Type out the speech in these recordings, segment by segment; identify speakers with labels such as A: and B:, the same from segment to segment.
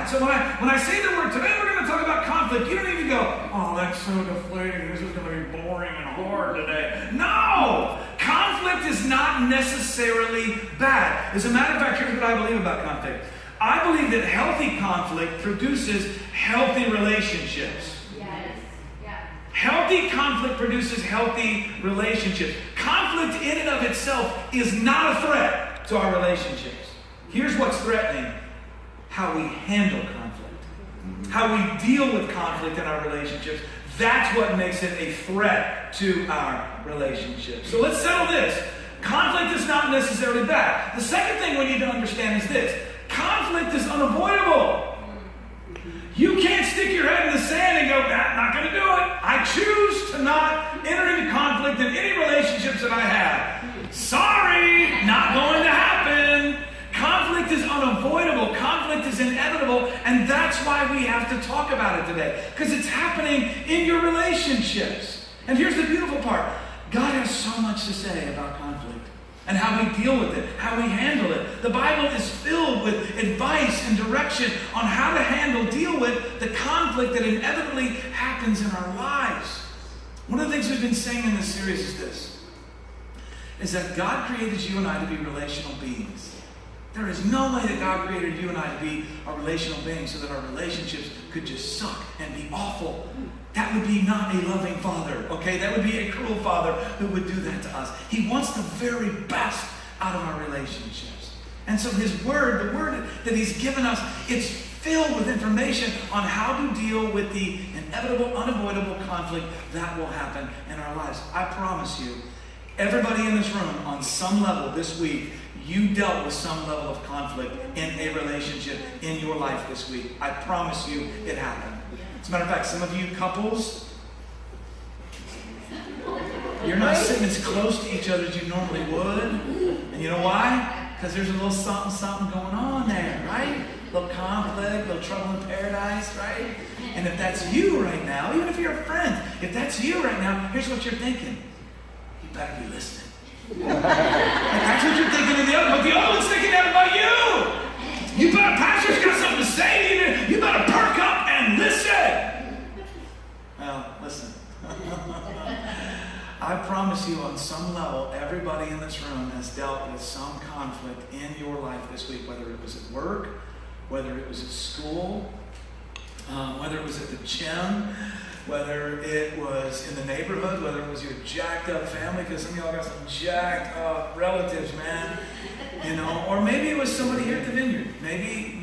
A: bad. So when I say the word, today we're going to talk about conflict, you don't even go, oh, that's so deflating. This is going to be boring and hard today. No! Conflict is not necessarily bad. As a matter of fact, here's what I believe about conflict. I believe that healthy conflict produces healthy relationships.
B: Yes. Yeah.
A: Healthy conflict produces healthy relationships. Conflict in and of itself is not a threat to our relationships. Here's what's threatening: how we handle conflict, how we deal with conflict in our relationships. That's what makes it a threat to our relationships. So let's settle this. Conflict is not necessarily bad. The second thing we need to understand is this: conflict is unavoidable. You can't stick your head in the sand and go, I'm not going to do it. I choose to not enter into conflict in any relationships that I have. Sorry, not going to happen. Conflict is unavoidable. Conflict is inevitable. And that's why we have to talk about it today. Because it's happening in your relationships. And here's the beautiful part. God has so much to say about conflict and how we deal with it, how we handle it. The Bible is filled with advice and direction on how to deal with the conflict that inevitably happens in our lives. One of the things we've been saying in this series is this, is that God created you and I to be relational beings. There is no way that God created you and I to be a relational being so that our relationships could just suck and be awful. That would be not a loving father, okay? That would be a cruel father who would do that to us. He wants the very best out of our relationships. And so his word, the word that he's given us, it's filled with information on how to deal with the inevitable, unavoidable conflict that will happen in our lives. I promise you, everybody in this room, on some level this week, you dealt with some level of conflict in a relationship in your life this week. I promise you it happened. As a matter of fact, some of you couples, you're not sitting as close to each other as you normally would. And you know why? Because there's a little something going on there, right? A little conflict, a little trouble in paradise, right? And if that's you right now, even if you're a friend, if that's you right now, here's what you're thinking. You better be listening. Like that's what you're thinking of the other, but the other one's thinking that about you. You better, pastor's got something to say to you. You better perk up and listen. Well, listen. I promise you, on some level, everybody in this room has dealt with some conflict in your life this week, whether it was at work, whether it was at school, whether it was at the gym, whether it was in the neighborhood, whether it was your jacked up family, because some of y'all got some jacked up relatives, man. You know, or maybe it was somebody here at the Vineyard. Maybe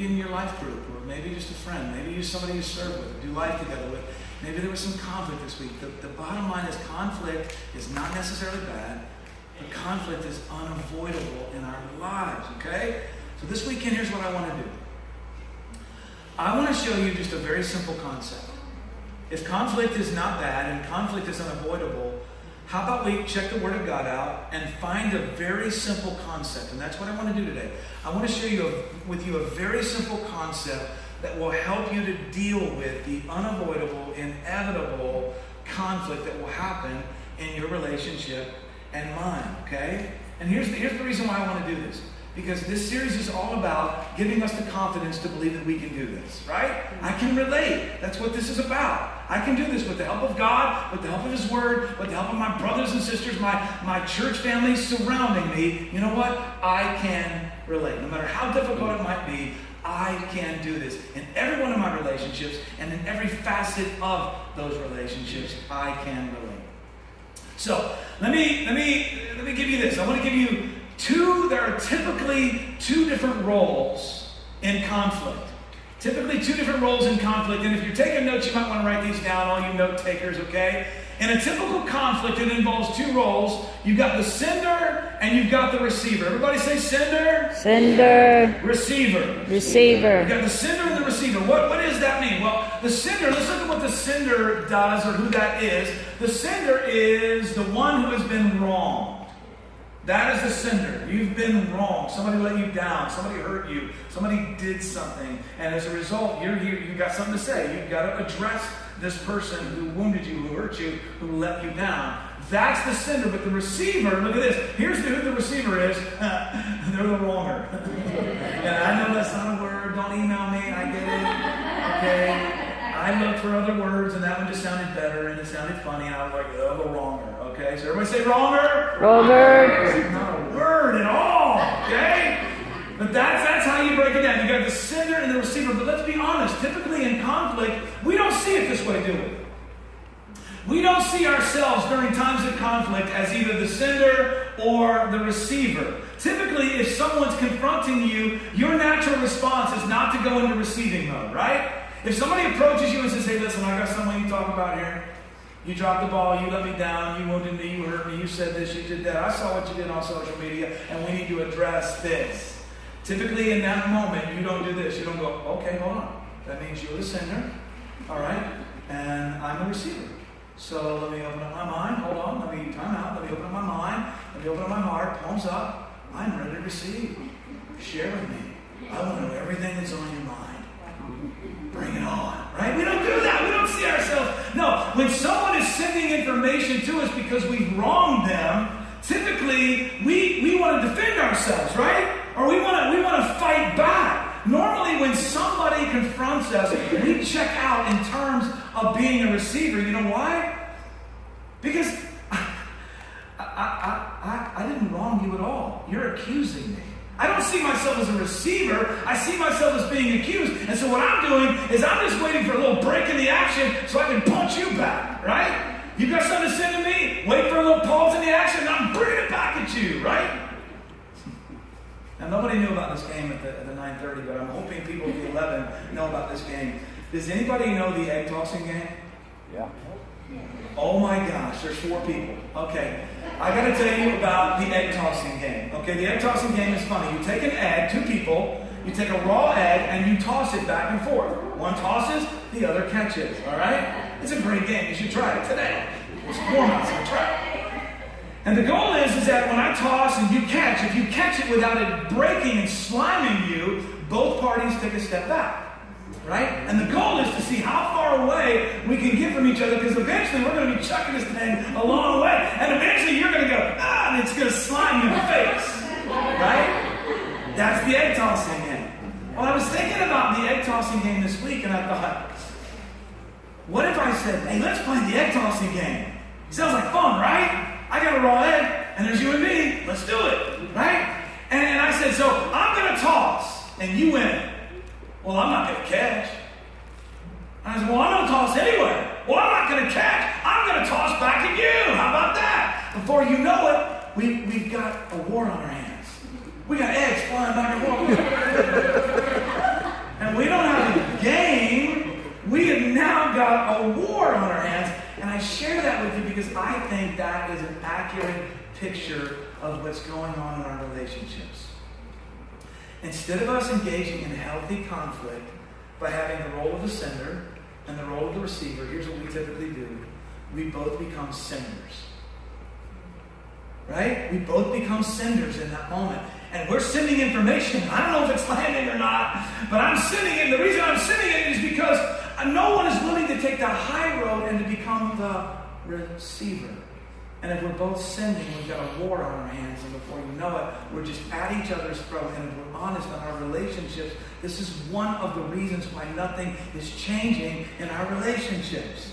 A: in your life group, or maybe just a friend. Maybe you somebody you serve with, or do life together with. Maybe there was some conflict this week. The bottom line is conflict is not necessarily bad, but conflict is unavoidable in our lives, okay? So this weekend, here's what I want to do. I want to show you just a very simple concept. If conflict is not bad and conflict is unavoidable, how about we check the Word of God out and find a very simple concept? And that's what I want to do today. I want to share with you a very simple concept that will help you to deal with the unavoidable, inevitable conflict that will happen in your relationship and mine, okay? And here's the reason why I want to do this. Because this series is all about giving us the confidence to believe that we can do this, right? I can relate. That's what this is about. I can do this with the help of God, with the help of His Word, with the help of my brothers and sisters, my church family surrounding me. You know what? I can relate. No matter how difficult it might be, I can do this. In every one of my relationships and in every facet of those relationships, I can relate. So let me give you this. I want to give you there are typically two different roles in conflict. Typically two different roles in conflict. And if you're taking notes, you might want to write these down, all you note takers, okay? In a typical conflict, it involves two roles. You've got the sender and you've got the receiver. Everybody say sender.
C: Sender.
A: Receiver.
C: Receiver.
A: You've got the sender and the receiver. What does that mean? Well, the sender, let's look at what the sender does or who that is. The sender is the one who has been wronged. That is the sender. You've been wrong. Somebody let you down. Somebody hurt you. Somebody did something. And as a result, you're here. You've got something to say. You've got to address this person who wounded you, who hurt you, who let you down. That's the sender. But the receiver, look at this. Here's who the receiver is. They're the wronger. And I know that's not a word. Don't don't email me. I get it. Okay. I looked for other words, and that one just sounded better, and it sounded funny, and I was like, oh, wronger. Okay, so everybody say wronger.
B: Wronger.
A: Not a word at all. Okay. But that's how you break it down. You got the sender and the receiver. But let's be honest. Typically in conflict, we don't see it this way, do we? We don't see ourselves during times of conflict as either the sender or the receiver. Typically, if someone's confronting you, your natural response is not to go into receiving mode, right? If somebody approaches you and says, hey, listen, I got someone you talk about here. You dropped the ball, you let me down, you wounded me, you hurt me, you said this, you did that. I saw what you did on social media, and we need to address this. Typically, in that moment, you don't do this. You don't go, okay, hold on. That means you're the sender, all right, and I'm the receiver. So let me open up my mind. Hold on. Let me time out. Let me open up my mind. Let me open up my heart. Palms up. I'm ready to receive. Share with me. I want to know everything that's on your mind. Bring it on. Right? We don't do that. We don't see ourselves. No. When someone is sending information to us because we've wronged them, typically we want to defend ourselves, right? Or we want to fight back. Normally, when somebody confronts us, we check out in terms of being a receiver. You know why? Because I didn't wrong you at all. You're accusing me. I don't see myself as a receiver. I see myself as being accused. And so what I'm doing is I'm just waiting for a little break in the action so I can punch you back, right? You got something to say to me? Wait for a little pause in the action and I'm bringing it back at you, right? Now, nobody knew about this game at the 9:30, but I'm hoping people at the 11 know about this game. Does anybody know the egg tossing game?
B: Yeah.
A: Oh my gosh, there's 4 people. Okay, I got to tell you about the egg tossing game. Okay, the egg tossing game is funny. You take an egg, 2 people, you take a raw egg, and you toss it back and forth. One tosses, the other catches, all right? It's a great game. You should try it today. It's warm out, so try it. And the goal is that when I toss and you catch, if you catch it without it breaking and sliming you, both parties take a step back, right? And the goal is to see how far away we can get from each other, because eventually we're going to be chucking this thing a long way, and eventually you're going to go, and it's going to slime you in the face, right? That's the egg tossing game. Well, I was thinking about the egg tossing game this week, and I thought, what if I said, hey, let's play the egg tossing game? It sounds like fun, right? I got a raw egg, and there's you and me. Let's do it, right? And I said, so I'm going to toss, and you win. Well, I'm not going to catch. And I said, well, I'm going to toss anyway. Well, I'm not going to catch. I'm going to toss back at you. How about that? Before you know it, we've got a war on our hands. We got eggs flying back and forth. And we don't have a game. We have now got a war on our hands. And I share that with you because I think that is an accurate picture of what's going on in our relationships. Instead of us engaging in healthy conflict by having the role of the sender and the role of the receiver, here's what we typically do. We both become senders. Right? We both become senders in that moment. And we're sending information. I don't know if it's landing or not, but I'm sending it. And the reason I'm sending it is because no one is willing to take the high road and to become the receiver. And if we're both sending, we've got a war on our hands. And before you know it, we're just at each other's throat. And if we're honest on our relationships, this is one of the reasons why nothing is changing in our relationships.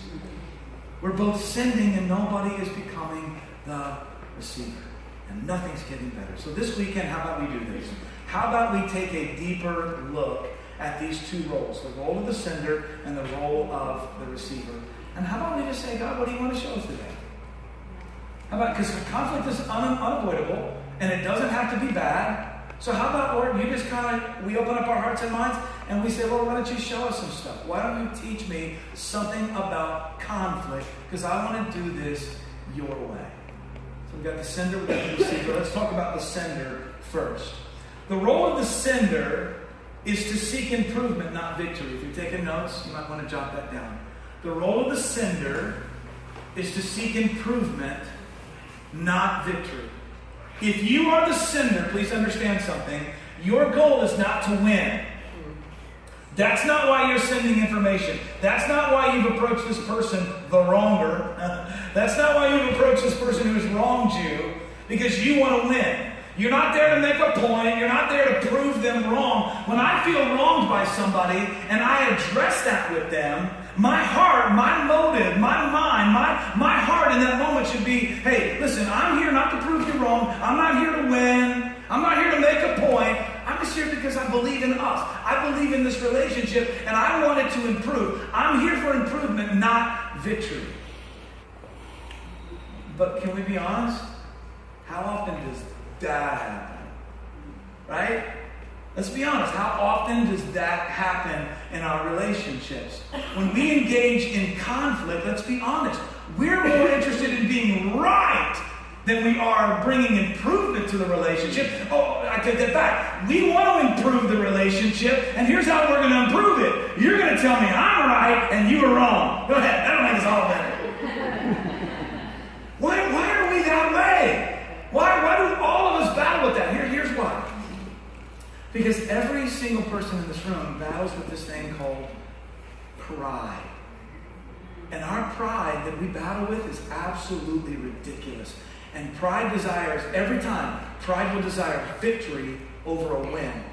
A: We're both sending and nobody is becoming the receiver. And nothing's getting better. So this weekend, how about we do this? How about we take a deeper look at these 2 roles, the role of the sender and the role of the receiver. And how about we just say, God, what do you want to show us today? How about, because conflict is unavoidable, and it doesn't have to be bad. So how about, Lord, you just we open up our hearts and minds, and we say, Lord, why don't you show us some stuff? Why don't you teach me something about conflict? Because I want to do this your way. So we've got the sender, we've got the receiver. Let's talk about the sender first. The role of the sender is to seek improvement, not victory. If you're taking notes, you might want to jot that down. The role of the sender is to seek improvement, not victory. If you are the sender, please understand something. Your goal is not to win. That's not why you're sending information. That's not why you've approached this person, the wronger. That's not why you've approached this person who has wronged you, because you want to win. You're not there to make a point. You're not there to prove them wrong. When I feel wronged by somebody and I address that with them, my heart, my motive, my mind, my heart in that moment should be, hey, listen, I'm here not to prove you wrong. I'm not here to win. I'm not here to make a point. I'm just here because I believe in us. I believe in this relationship, and I want it to improve. I'm here for improvement, not victory. But can we be honest? How often does that happen? Right? Let's be honest. How often does that happen in our relationships? When we engage in conflict, let's be honest. We're more interested in being right than we are bringing improvement to the relationship. Oh, I take that back. We want to improve the relationship, and here's how we're going to improve it. You're going to tell me I'm right and you are wrong. Go ahead. That'll make us all better. Why are we that way? Why do all of us battle with that? Here's why. Because every single person in this room battles with this thing called pride. And our pride that we battle with is absolutely ridiculous. And pride desires, every time, pride will desire victory over a win.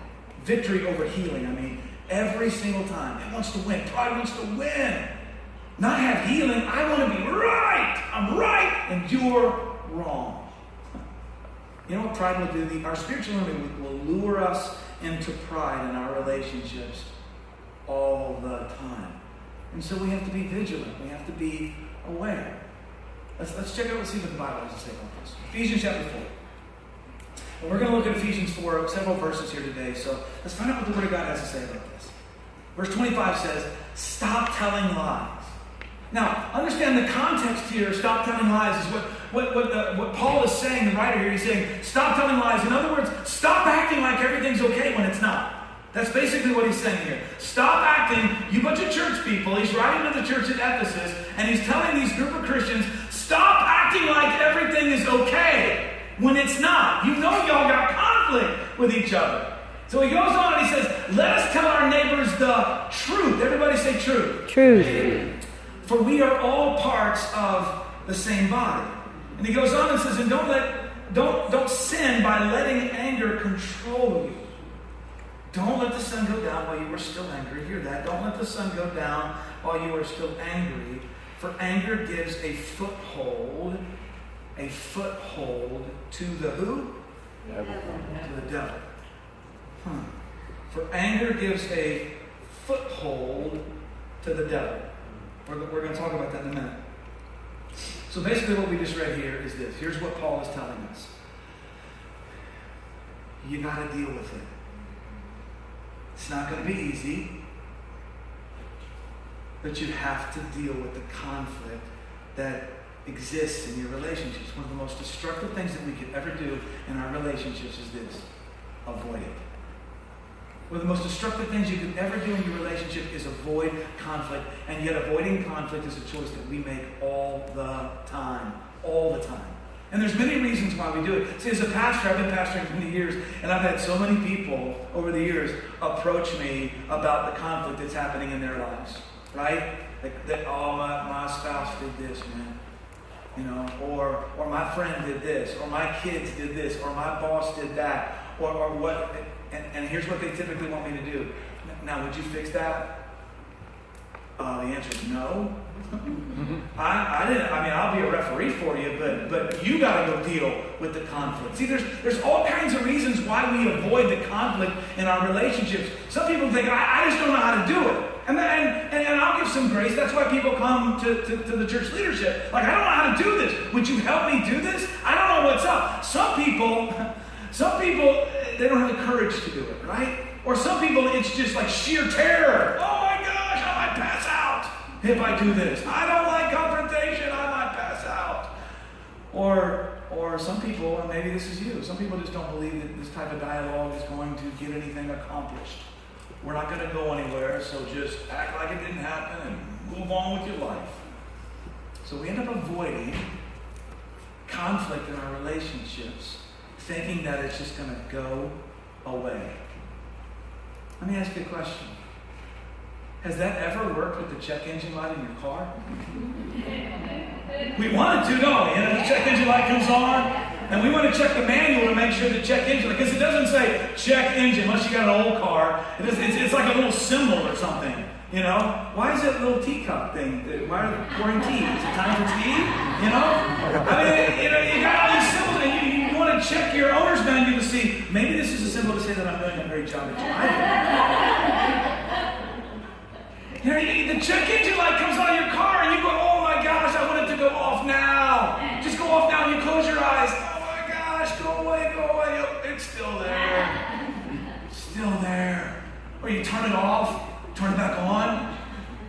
A: Victory over healing, I mean. Every single time. It wants to win. Pride wants to win. Not have healing. I want to be right. I'm right and you're wrong. You know what pride will do? Our spiritual enemy will lure us into pride in our relationships all the time. And so we have to be vigilant. We have to be aware. Let's check out and see what the Bible has to say about this. Ephesians chapter 4. And we're going to look at Ephesians 4, several verses here today. So let's find out what the Word of God has to say about this. Verse 25 says, stop telling lies. Now, understand the context here, stop telling lies, is what Paul is saying, the writer here. He's saying, stop telling lies. In other words, stop acting like everything's okay when it's not. That's basically what he's saying here. Stop acting, you bunch of church people. He's writing to the church at Ephesus, and he's telling these group of Christians, stop acting like everything is okay when it's not. You know y'all got conflict with each other. So he goes on and he says, let us tell our neighbors the truth. Everybody say truth.
B: Truth.
A: For we are all parts of the same body. And he goes on and says, and don't sin by letting anger control you. Don't let the sun go down while you are still angry. Hear that? Don't let the sun go down while you are still angry. For anger gives a foothold to the who? To the devil. For anger gives a foothold to the devil. We're going to talk about that in a minute. So basically what we just read here is this. Here's what Paul is telling us. You got to deal with it. It's not going to be easy, but you have to deal with the conflict that exists in your relationships. One of the most destructive things that we could ever do in our relationships is this: avoid it. One of the most destructive things you could ever do in your relationship is avoid conflict, and yet avoiding conflict is a choice that we make all the time. All the time. And there's many reasons why we do it. See, as a pastor, I've been pastoring for many years, and I've had so many people over the years approach me about the conflict that's happening in their lives, right? Like, oh, my spouse did this, man. You know, or my friend did this, or my kids did this, or my boss did that, or what, and here's what they typically want me to do. Now, would you fix that? The answer is no. I'll be a referee for you, but you got to go deal with the conflict. See, there's all kinds of reasons why we avoid the conflict in our relationships. Some people think, I just don't know how to do it. And I'll give some grace. That's why people come to the church leadership. Like, I don't know how to do this. Would you help me do this? I don't know what's up. Some people, they don't have the courage to do it, right? Or some people, it's just like sheer terror. Oh my gosh, I might pass out if I do this. I don't like confrontation. I might pass out. Or some people, and maybe this is you, some people just don't believe that this type of dialogue is going to get anything accomplished. We're not going to go anywhere, so just act like it didn't happen and move on with your life. So we end up avoiding conflict in our relationships, thinking that it's just going to go away. Let me ask you a question. Has that ever worked with the check engine light in your car? We want it to, don't we? And the check engine light comes on, And we want to check the manual to make sure the check engine, because it doesn't say check engine unless you got an old car. It's like a little symbol or something. You know, why is that little teacup thing? Why are they pouring tea? Is it time for tea? You know, I mean, you got all these symbols, and you want to check your owner's manual to see maybe this is a symbol to say that I'm doing a great job at driving. You know, the check engine light comes on in your car, and you go, "Oh my gosh, I want it to go off now." Just go off now, and you close your eyes. Oh my gosh, go away, go away. Oh, it's still there, still there. Or you turn it off. Turn it back on,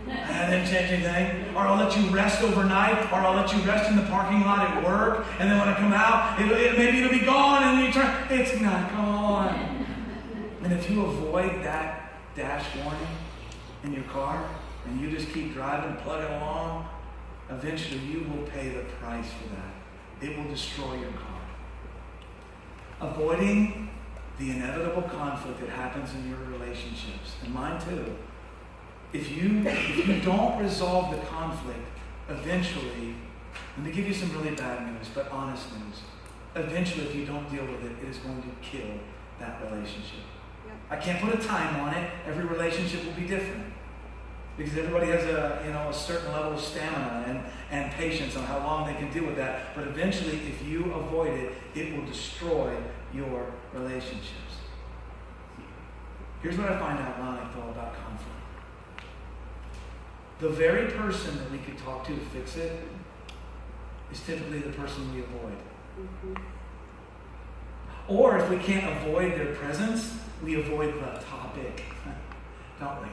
A: and I didn't change anything. Or I'll let you rest overnight, or I'll let you rest in the parking lot at work, and then when I come out, maybe it'll be gone, and then you turn, it's not gone. And if you avoid that dash warning in your car, and you just keep driving, plugging along, eventually you will pay the price for that. It will destroy your car. Avoiding the inevitable conflict that happens in your relationships, and mine too. If you don't resolve the conflict, eventually, let me give you some really bad news, but honest news. Eventually, if you don't deal with it, it is going to kill that relationship. Yep. I can't put a time on it. Every relationship will be different. Because everybody has a certain level of stamina and patience on how long they can deal with that. But eventually, if you avoid it, it will destroy your relationships. Here's what I find out when I thought about conflict. The very person that we could talk to fix it is typically the person we avoid. Mm-hmm. Or if we can't avoid their presence, we avoid the topic, don't we?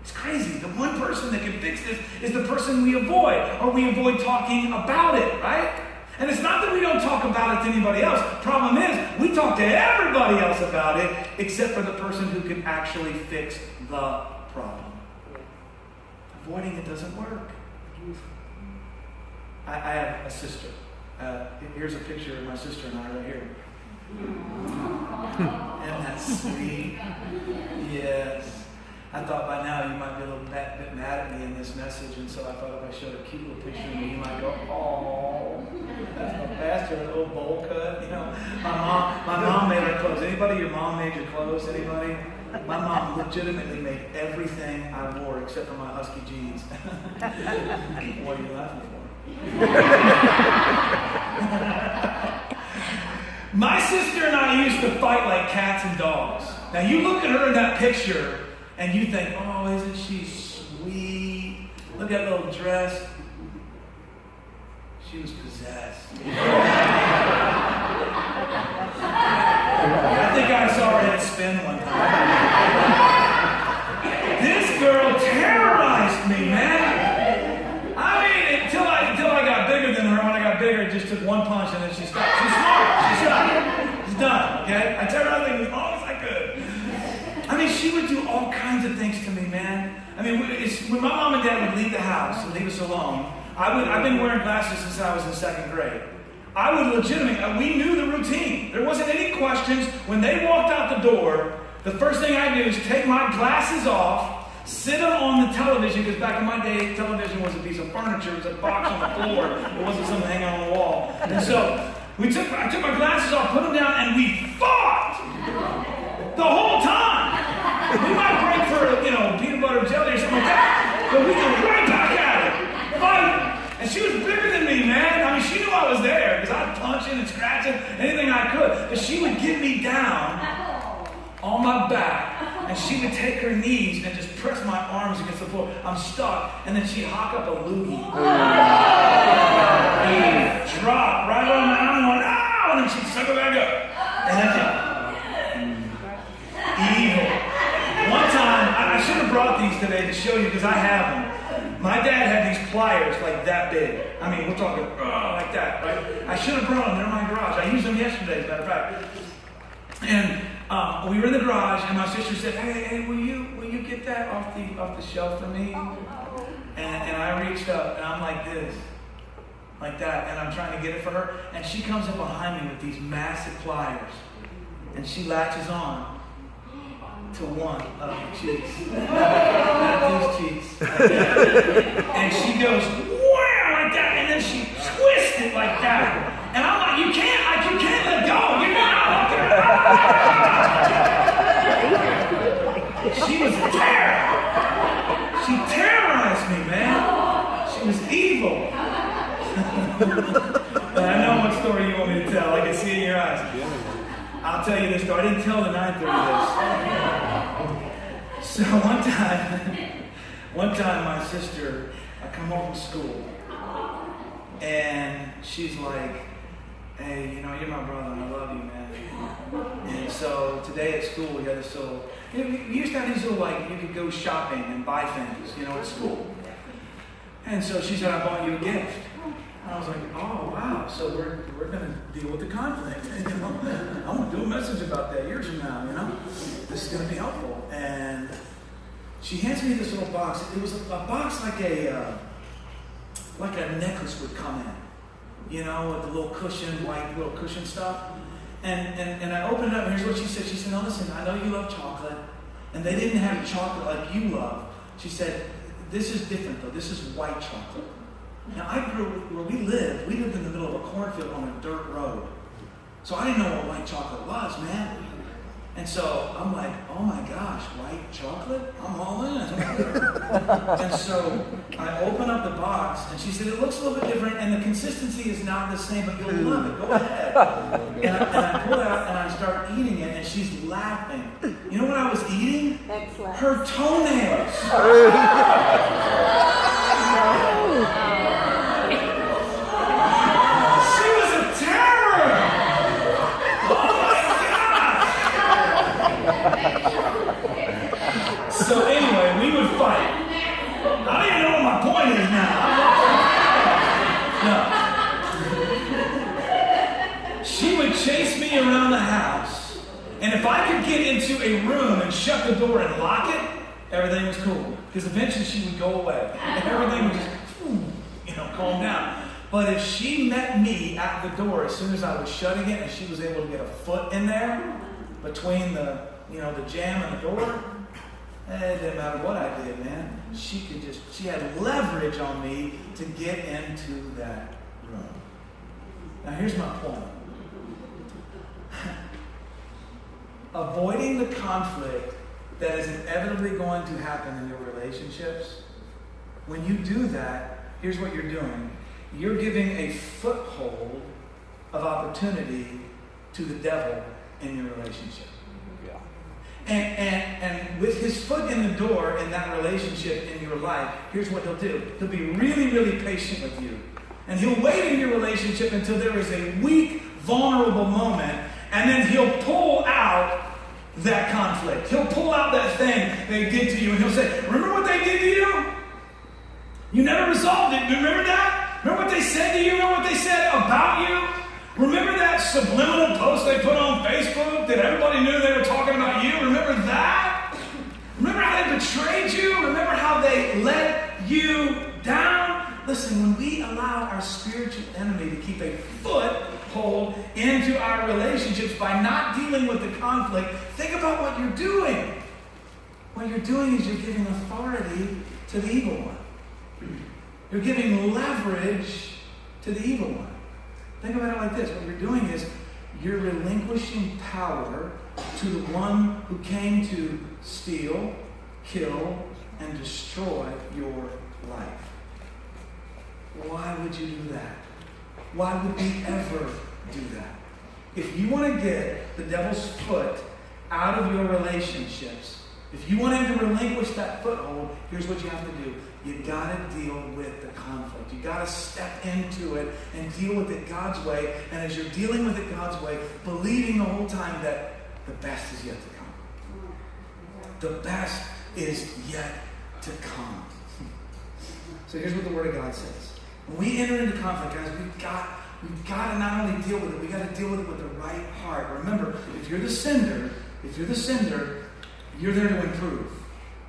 A: It's crazy. The one person that can fix this is the person we avoid, or we avoid talking about it, right? And it's not that we don't talk about it to anybody else. Problem is, we talk to everybody else about it, except for the person who can actually fix the problem. Avoiding it doesn't work. I have a sister. Here's a picture of my sister and I right here. Isn't that sweet? Yes. I thought by now you might be a little bit mad at me in this message, and so I thought if I showed a cute little picture of me, you might go, "Oh, that's my pastor, a little bowl cut." You know, my mom made her clothes. Anybody, your mom made your clothes? Anybody? My mom legitimately made everything I wore except for my husky jeans. What are you laughing for? My sister and I used to fight like cats and dogs. Now you look at her in that picture and you think, "Oh, isn't she sweet? Look at that little dress." She was possessed. I think I saw her head spin one time. This girl terrorized me, man. I mean, until I got bigger than her. When I got bigger, it just took one punch and then she stopped. She's smart. She's done. She's done, okay? I terrorized her as long as I could. I mean, she would do all kinds of things to me, man. I mean, when my mom and dad would leave the house and leave us alone, I've been wearing glasses since I was in second grade. I would legitimately, we knew the routine. There wasn't any questions. When they walked out the door, the first thing I do is take my glasses off, sit them on the television, because back in my day, television was a piece of furniture. It was a box on the floor. It wasn't something hanging on the wall. And so I took my glasses off, put them down, and we fought the whole time. We might break for, peanut butter jelly or something like that, but we go right back at it, fight. And she was bigger than me, man. I mean, she knew I was there because I'd punching and scratching anything I could. But she would get me down on my back, and she would take her knees and just press my arms against the floor. I'm stuck, and then she'd hawk up a loogie. And drop right on my arm, going, "Ow!" And then she'd suck it back up. And then evil. One time, I should have brought these today to show you because I have them. My dad had these pliers like that big. I mean, we're talking like that, right? I should have brought them. They're in my garage. I used them yesterday, as a matter of fact. And we were in the garage, and my sister said, "Hey, will you get that off the shelf for me?" And I reached up, and I'm like this, like that, and I'm trying to get it for her. And she comes up behind me with these massive pliers, and she latches on to one of the cheeks. These cheeks. And she goes, "Wow!" like that, and then she twists it like that. And I'm like, you can't She terrorized me, man. She was evil. But I know what story you want me to tell. I can see it in your eyes. I'll tell you this story. I didn't tell the 9:30 this. So one time my sister, I come home from school, and she's like, hey, you're my brother, and I love you, man. And so today at school, we had this little, we used to have these little, you could go shopping and buy things, at school. And so she said, I bought you a gift. And I was like, oh, wow, so we're going to deal with the conflict. I'm going to do a message about that years from now, This is going to be helpful. And she hands me this little box. It was a box like a necklace would come in. With the little cushion, white little cushion stuff. And I opened it up, and here's what she said. She said, no, listen, I know you love chocolate, and they didn't have chocolate like you love. She said, this is different, though. This is white chocolate. Now, where we lived in the middle of a cornfield on a dirt road. So I didn't know what white chocolate was, man. And so I'm like, oh my gosh, white chocolate? I'm all in. And so I open up the box, and she said, it looks a little bit different, and the consistency is not the same, but you'll love it. Go ahead. And I pull it out, and I start eating it, and she's laughing. You know what I was eating?
C: Excellent.
A: Her toenails. She was a terror. So anyway, we would fight. I don't even know what my point is now. No. She would chase me around the house, and if I could get into a room and shut the door and lock it, everything was cool. Because eventually she would go away. And everything would just, calm down. But if she met me at the door as soon as I was shutting it, and she was able to get a foot in there between the jam and the door, it didn't matter what I did, man. She had leverage on me to get into that room. Now here's my point. Avoiding the conflict that is inevitably going to happen in your relationships, when you do that, here's what you're doing. You're giving a foothold of opportunity to the devil in your relationship. And with his foot in the door in that relationship in your life, here's what he'll do. He'll be really, really patient with you. And he'll wait in your relationship until there is a weak, vulnerable moment, and then he'll pull out that conflict. He'll pull out that thing they did to you, and he'll say, remember what they did to you? You never resolved it. Remember that? Remember what they said to you? Remember what they said about you? Remember that subliminal post they put on Facebook that everybody knew they were talking about you? Remember that? Remember how they betrayed you? Remember how they let you down? Listen, when we allow our spiritual enemy to keep a foothold into our relationships by not dealing with the conflict, think about what you're doing. What you're doing is you're giving authority to the evil one. You're giving leverage to the evil one. Think about it like this. What you're doing is you're relinquishing power to the one who came to steal, kill, and destroy your life. Why would you do that? Why would we ever do that? If you want to get the devil's foot out of your relationships, if you want him to relinquish that foothold, here's what you have to do. You got to deal with the conflict. You got to step into it and deal with it God's way. And as you're dealing with it God's way, believing the whole time that the best is yet to come. The best is yet to come. So here's what the Word of God says. When we enter into conflict, guys, we've got to not only deal with it, we got to deal with it with the right heart. Remember, if you're the sender, you're there to improve.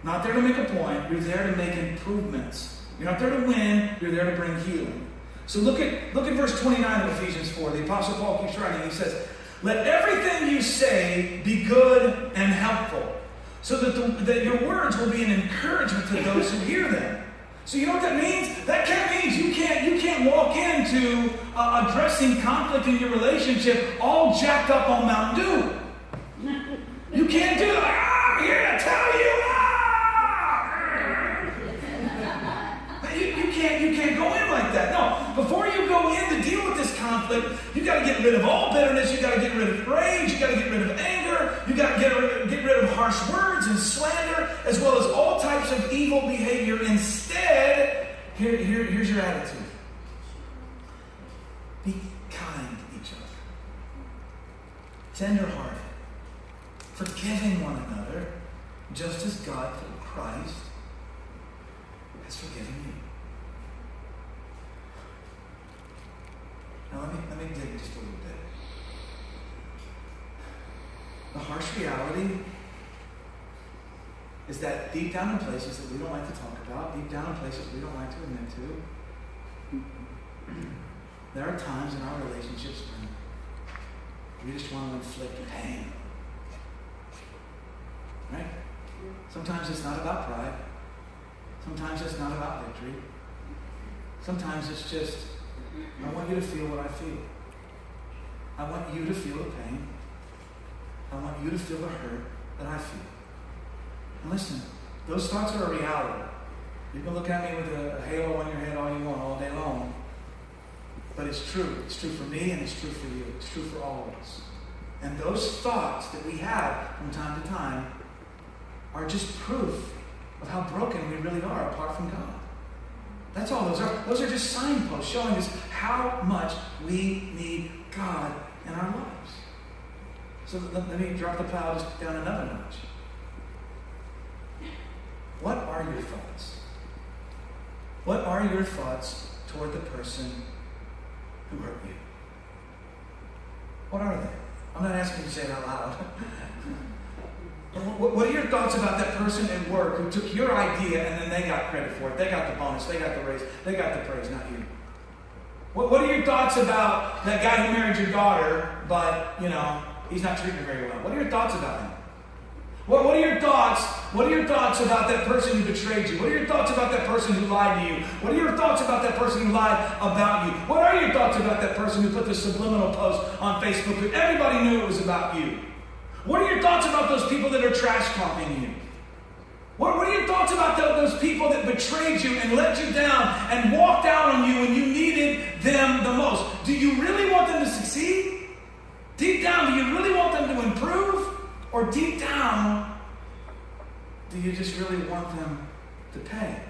A: Not there to make a point, you're there to make improvements. You're not there to win, you're there to bring healing. So look at verse 29 of Ephesians 4. The Apostle Paul keeps writing. He says, let everything you say be good and helpful, so that your words will be an encouragement to those who hear them. So you know what that means? That kind of means you can't walk into addressing conflict in your relationship all jacked up on Mountain Dew. You can't do it like, I'm here to tell you, get rid of all bitterness. You got to get rid of rage. You got to get rid of anger. You got to get rid of harsh words and slander, as well as all types of evil behavior. Instead, here's your attitude. Be kind to each other. Tender-hearted. Forgiving one another, just as God, through Christ, has forgiven you. Now let me dig just a little bit. The harsh reality is that deep down in places that we don't like to talk about, deep down in places we don't like to admit to, there are times in our relationships when we just want to inflict pain. Right? Sometimes it's not about pride. Sometimes it's not about victory. Sometimes it's just, I want you to feel what I feel. I want you to feel the pain. I want you to feel the hurt that I feel. And listen, those thoughts are a reality. You can look at me with a halo on your head all you want all day long. But it's true. It's true for me and it's true for you. It's true for all of us. And those thoughts that we have from time to time are just proof of how broken we really are apart from God. That's all those are. Those are just signposts showing us how much we need God in our lives. So let me drop the plow just down another notch. What are your thoughts? What are your thoughts toward the person who hurt you? What are they? I'm not asking you to say it out loud. What are your thoughts about that person at work who took your idea and then they got credit for it? They got the bonus, they got the raise, they got the praise, not you. What are your thoughts about that guy who married your daughter, but, he's not treating her very well? What are your thoughts about him? What are your thoughts? What are your thoughts about that person who betrayed you? What are your thoughts about that person who lied to you? What are your thoughts about that person who lied about you? What are your thoughts about that person who put the subliminal post on Facebook who everybody knew it was about you? What are your thoughts about those people that are trash talking you? What are your thoughts about those people that betrayed you and let you down and walked out on you when you needed them the most? Do you really want them to succeed? Deep down, do you really want them to improve? Or deep down, do you just really want them to pay?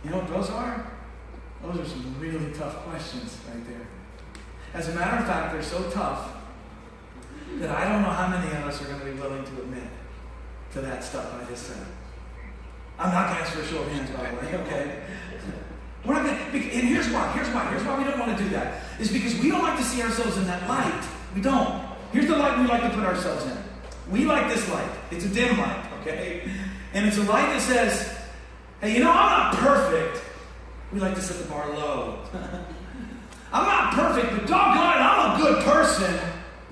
A: You know what those are? Those are some really tough questions right there. As a matter of fact, they're so tough that I don't know how many of us are going to be willing to admit to that stuff I just said. I'm not going to ask for a show of hands, by the way, okay? We're not gonna, and here's why we don't want to do that. Is because we don't like to see ourselves in that light. We don't. Here's the light we like to put ourselves in. We like this light. It's a dim light, okay? And it's a light that says, hey, I'm not perfect. We like to set the bar low. I'm not perfect, but doggone it, I'm a good person.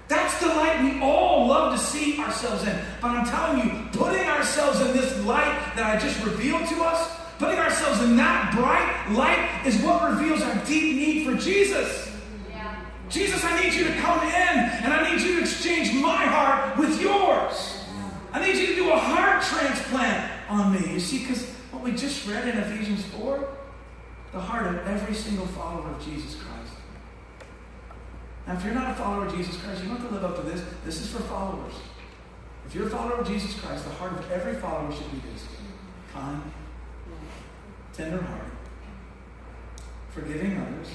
A: That's the light we all love to see ourselves in. But I'm telling you, putting ourselves in this light that I just revealed to us, putting ourselves in that bright light is what reveals our deep need for Jesus. Yeah. Jesus, I need you to come in and I need you to exchange my heart with yours. I need you to do a heart transplant on me. You see, because what we just read in Ephesians 4, the heart of every single follower of Jesus Christ. Now, if you're not a follower of Jesus Christ, you don't have to live up to this. This is for followers. If you're a follower of Jesus Christ, the heart of every follower should be this: kind, tender-hearted, forgiving others,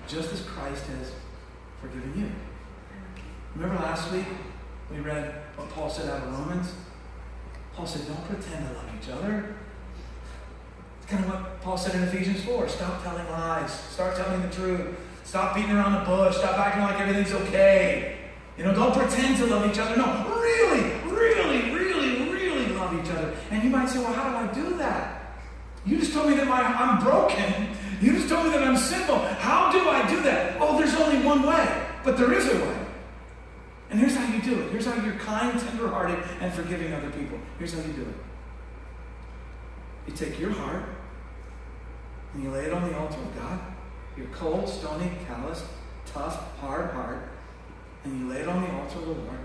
A: just as Christ has forgiven you. Remember last week we read what Paul said out of Romans? Paul said, don't pretend to love each other. It's kind of what Paul said in Ephesians 4. Stop telling lies. Start telling the truth. Stop beating around the bush. Stop acting like everything's okay. Don't pretend to love each other. No, really, really, really, really love each other. And you might say, well, how do I do that? You just told me that I'm broken. You just told me that I'm sinful. How do I do that? Oh, there's only one way. But there is a way. And here's how you do it. Here's how you're kind, tender-hearted, and forgiving other people. Here's how you do it. You take your heart and you lay it on the altar of God. Your cold, stony, callous, tough, hard heart. And you lay it on the altar of the Lord.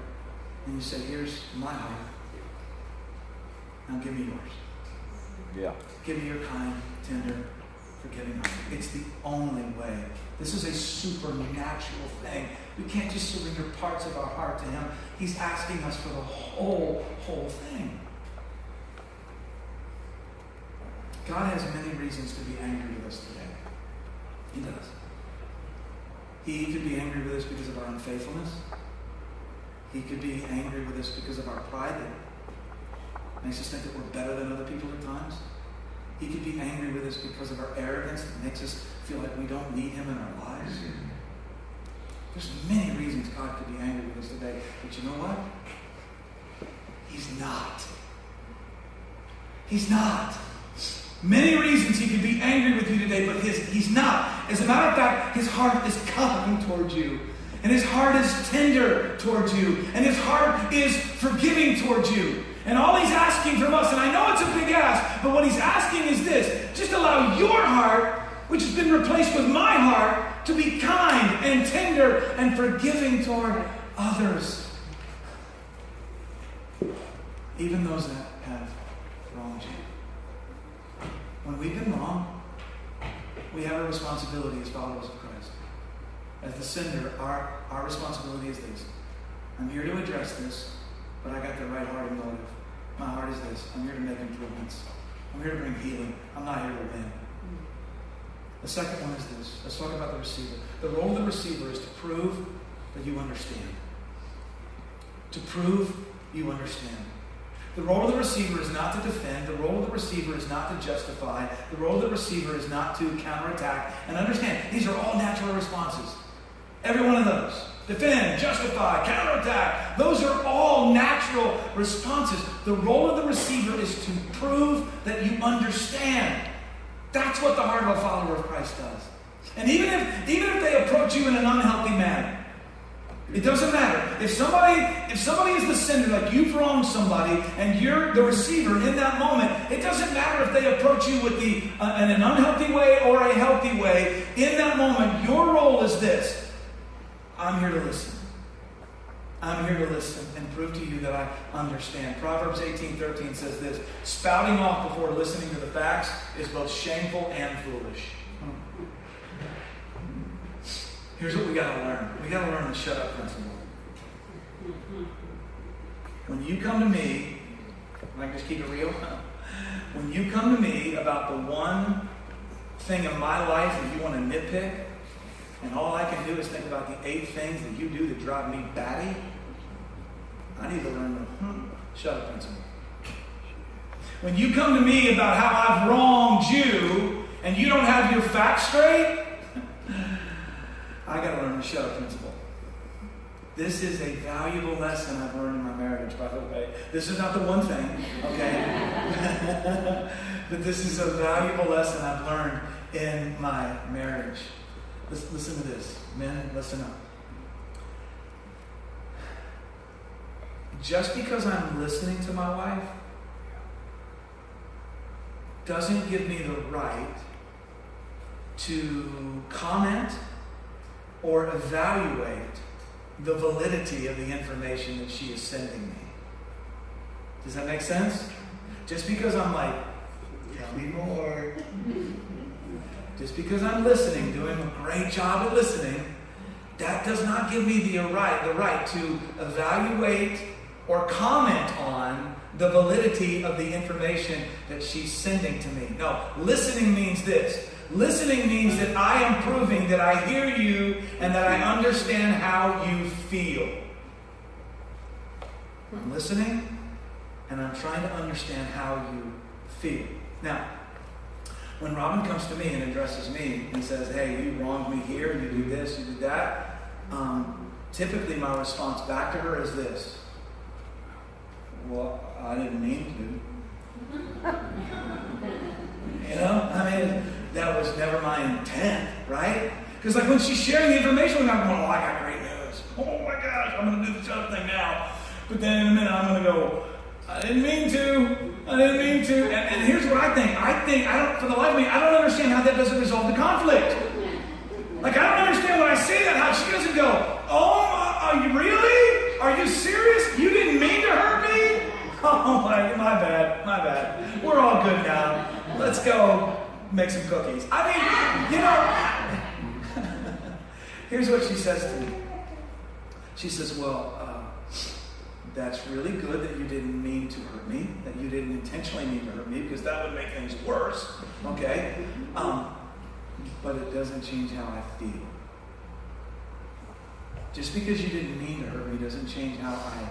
A: And you say, here's my heart. Now give me yours.
B: Yeah.
A: Give me your kind, tender, forgiving heart. It's the only way. This is a supernatural thing. We can't just surrender parts of our heart to Him. He's asking us for the whole thing. God has many reasons to be angry with us today. He does. He could be angry with us because of our unfaithfulness. He could be angry with us because of our pride that makes us think that we're better than other people at times. He could be angry with us because of our arrogance that makes us feel like we don't need Him in our lives. There's many reasons God could be angry with us today. But you know what? He's not. He's not. Many reasons He could be angry with you today, but He's not. As a matter of fact, His heart is kind towards you. And His heart is tender towards you. And His heart is forgiving towards you. And all He's asking from us, and I know it's a big ask, but what He's asking is this: just allow your heart, which has been replaced with my heart, to be kind and tender and forgiving toward others. Even those that have wronged you. When we've been wrong, we have a responsibility as followers of Christ. As the sender, our responsibility is this: I'm here to address this, but I got the right heart and motive. My heart is this: I'm here to make improvements. I'm here to bring healing. I'm not here to win. The second one is this. Let's talk about the receiver. The role of the receiver is to prove that you understand. To prove you understand. The role of the receiver is not to defend. The role of the receiver is not to justify. The role of the receiver is not to counterattack. And understand, these are all natural responses. Every one of those. Defend, justify, counterattack. Those are all natural responses. The role of the receiver is to prove that you understand. That's what the heart of a follower of Christ does. And even if they approach you in an unhealthy manner, it doesn't matter. If somebody is the sender, like you've wronged somebody, and you're the receiver in that moment, it doesn't matter if they approach you with in an unhealthy way or a healthy way. In that moment, your role is this: I'm here to listen. I'm here to listen and prove to you that I understand. Proverbs 18:13 says this: spouting off before listening to the facts is both shameful and foolish. Here's what we got to learn. We got to learn the shut up principle. When you come to me, I can just keep it real. When you come to me about the one thing in my life that you want to nitpick, and all I can do is think about the 8 things that you do that drive me batty, I need to learn the shut up principle. When you come to me about how I've wronged you and you don't have your facts straight, I got to learn the shut up principle. This is a valuable lesson I've learned in my marriage, by the way. This is not the one thing, okay? But this is a valuable lesson I've learned in my marriage. Listen to this. Men, listen up. Just because I'm listening to my wife doesn't give me the right to comment or evaluate the validity of the information that she is sending me. Does that make sense? Just because I'm like, tell me more. Just because I'm listening, doing a great job at listening, that does not give me the right to evaluate or comment on the validity of the information that she's sending to me. No, listening means this. Listening means that I am proving that I hear you and that I understand how you feel. I'm listening and I'm trying to understand how you feel. Now, when Robin comes to me and addresses me and says, hey, you wronged me here, you do this, you do that, typically my response back to her is this: well, I didn't mean to. That was never my intent, right? Because like when she's sharing the information with me, I'm going, oh, I got great news. Oh my gosh, I'm going to do this other thing now. But then in a minute, I'm going to go, I didn't mean to. And here's what I think. For the life of me, I don't understand how that doesn't resolve the conflict. Like, I don't understand when I say that, how she doesn't go, oh, are you really? Are you serious? You didn't mean to hurt me? Oh, my bad. We're all good now. Let's go. make some cookies. I mean, here's what she says to me. She says, well, that's really good that you didn't mean to hurt me, that you didn't intentionally mean to hurt me, because that would make things worse, okay? But it doesn't change how I feel. Just because you didn't mean to hurt me doesn't change how I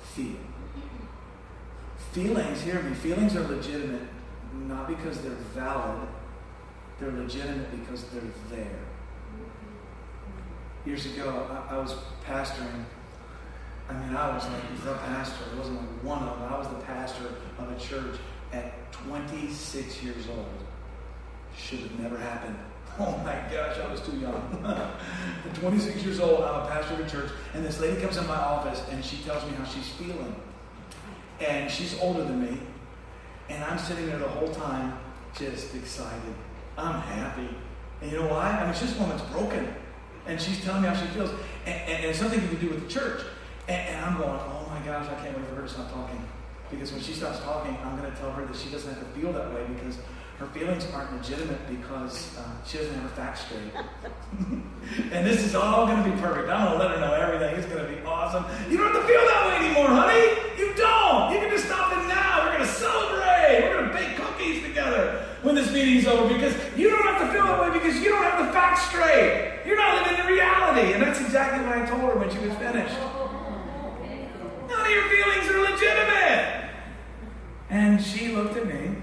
A: feel. Feelings, hear me, feelings are legitimate, not because they're valid, they're legitimate because they're there. Years ago, I was pastoring. I was like the pastor. I wasn't like one of them. I was the pastor of a church at 26 years old. Should have never happened. Oh my gosh, I was too young. At 26 years old, I'm a pastor of a church, and this lady comes in my office, and she tells me how she's feeling. And she's older than me, and I'm sitting there the whole time just excited. I'm happy. And you know why? I mean, this woman's broken, and she's telling me how she feels. And it's something to do with the church. And I'm going, oh my gosh, I can't wait for her to stop talking. Because when she stops talking, I'm going to tell her that she doesn't have to feel that way, because her feelings aren't legitimate because she doesn't have her facts straight. And this is all going to be perfect. I'm going to let her know everything. It's going to be awesome. You don't have to feel that way anymore, honey. You don't. You can just stop it now. We're going to celebrate. We're going to bake cookies together when this meeting's over, because you don't have to feel that way because you don't have the facts straight. You're not living in reality. And that's exactly what I told her when she was finished. None of your feelings are legitimate. And she looked at me.